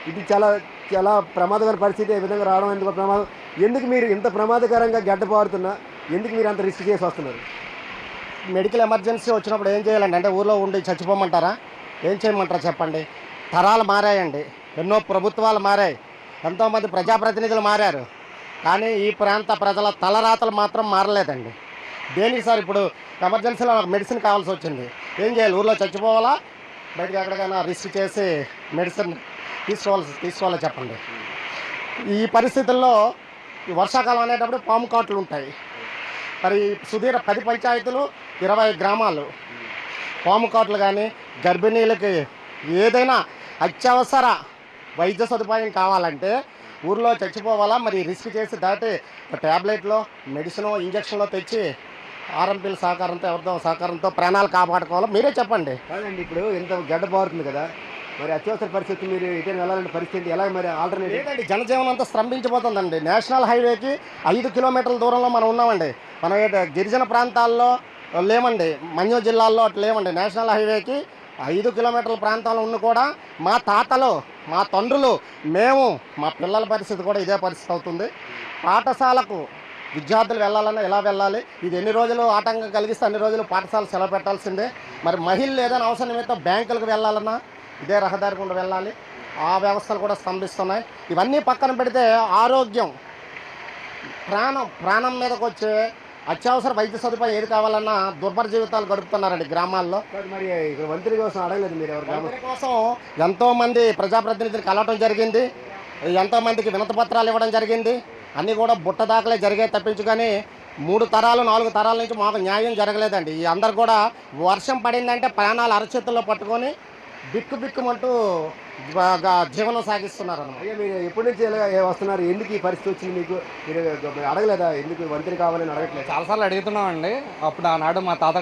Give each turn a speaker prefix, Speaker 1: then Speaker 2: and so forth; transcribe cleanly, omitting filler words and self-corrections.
Speaker 1: ఇది చాలా చాలా ప్రమాదకర పరిస్థితి. ఈ విధంగా రావడం ఎందుకు ప్రమాదం? ఎందుకు మీరు ఇంత ప్రమాదకరంగా గడ్డపారుతున్నా ఎందుకు మీరు అంత రిస్క్ చేసి వస్తున్నారు?
Speaker 2: మెడికల్ ఎమర్జెన్సీ వచ్చినప్పుడు ఏం చేయాలండి? అంటే ఊర్లో ఉండి చచ్చిపోమంటారా? ఏం చేయమంటారా చెప్పండి? తరాలు మారాయండి, ఎన్నో ప్రభుత్వాలు మారాయి, ఎంతోమంది ప్రజాప్రతినిధులు మారారు, కానీ ఈ ప్రాంత ప్రజల తలరాతలు మాత్రం మారలేదండి. దేనికి సార్ ఇప్పుడు ఎమర్జెన్సీలో నాకు మెడిసిన్ కావాల్సి వచ్చింది, ఏం చేయాలి? ఊర్లో చచ్చిపోవాలా, బయటకు ఎక్కడికైనా రిస్క్ చేసి మెడిసిన్ తీసుకోవాలా చెప్పండి? ఈ పరిస్థితుల్లో ఈ వర్షాకాలం అనేటప్పుడు పాము కాట్లు ఉంటాయి. మరి సుదీర 10 పంచాయతీలు, 20 గ్రామాలు, పాము కాట్లు కానీ గర్భిణీలకి ఏదైనా అత్యవసర వైద్య సదుపాయం కావాలంటే ఊర్లో చచ్చిపోవాలా, మరి రిస్క్ చేసి దాటి ట్యాబ్లెట్లో మెడిసిన్ ఇంజక్షన్లో తెచ్చి ఆర్ఎంపీల సహకారంతో ఎవరితో సహకారంతో ప్రాణాలు కాపాడుకోవాలో మీరే చెప్పండి.
Speaker 1: కాదండి, ఇప్పుడు ఇంత గడ్డపారుతుంది కదా, మరి అత్యవసర పరిస్థితి మీరు ఎటైనా వెళ్ళాలంటే పరిస్థితి ఎలా? మరి ఆల్టర్నేటివ్
Speaker 2: లేదండి, జనజీవనం అంతా స్తంభించిపోతుందండి. నేషనల్ హైవేకి 5 కిలోమీటర్ల దూరంలో మనం ఉన్నామండి. మనం గిరిజన ప్రాంతాల్లో లేమండి, మన్యం జిల్లాల్లో అట్లా లేమండి. నేషనల్ హైవేకి 5 కిలోమీటర్ల ప్రాంతంలో ఉన్న కూడా మా తాతలు, మా తండ్రులు, మేము, మా పిల్లల పరిస్థితి కూడా ఇదే పరిస్థితి అవుతుంది. పాఠశాలకు విద్యార్థులు వెళ్ళాలన్నా ఎలా వెళ్ళాలి? ఇది ఎన్ని రోజులు ఆటంకం కలిగిస్తే అన్ని రోజులు పాఠశాల సెలవు పెట్టాల్సిందే. మరి మహిళలు ఏదైనా అవసరం నిమిత్తం బ్యాంకులకు వెళ్ళాలన్నా ఇదే రహదారి గుండా వెళ్ళాలి. ఆ వ్యవస్థలు కూడా స్తంభిస్తున్నాయి. ఇవన్నీ పక్కన పెడితే ఆరోగ్యం, ప్రాణం మీదకి వచ్చే అత్యవసర వైద్య సదుపాయం ఏది కావాలన్నా దుర్భర జీవితాలు గడుపుతున్నారండి గ్రామాల్లో.
Speaker 1: మరి ఇక్కడ మంత్రి కోసం అడగలేదు మీరు? ఎవరు
Speaker 2: మంత్రి కోసం ఎంతోమంది ప్రజాప్రతినిధులు కలవటం జరిగింది, ఎంతోమందికి వినతి పత్రాలు ఇవ్వడం జరిగింది. అన్నీ కూడా బుట్ట దాఖలే జరిగాయి తప్పించు, కానీ 3 తరాలు 4 తరాల నుంచి మాకు న్యాయం జరగలేదండి. ఈ అందరు కూడా వర్షం పడిందంటే ప్రాణాలు అరచేతుల్లో పట్టుకొని బిక్కుమంటూ జీవనం సాగిస్తున్నారు అన్నమాట.
Speaker 1: అయ్యా, మీరు ఎప్పటి నుంచి ఇలా వస్తున్నారు? ఎందుకు ఈ పరిస్థితి వచ్చింది మీకు? మీరు అడగలేదా? ఎందుకు మంత్రి కావాలని అడగట్లేదు?
Speaker 3: చాలాసార్లు అడుగుతున్నామండి. అప్పుడు ఆనాడు మా తాత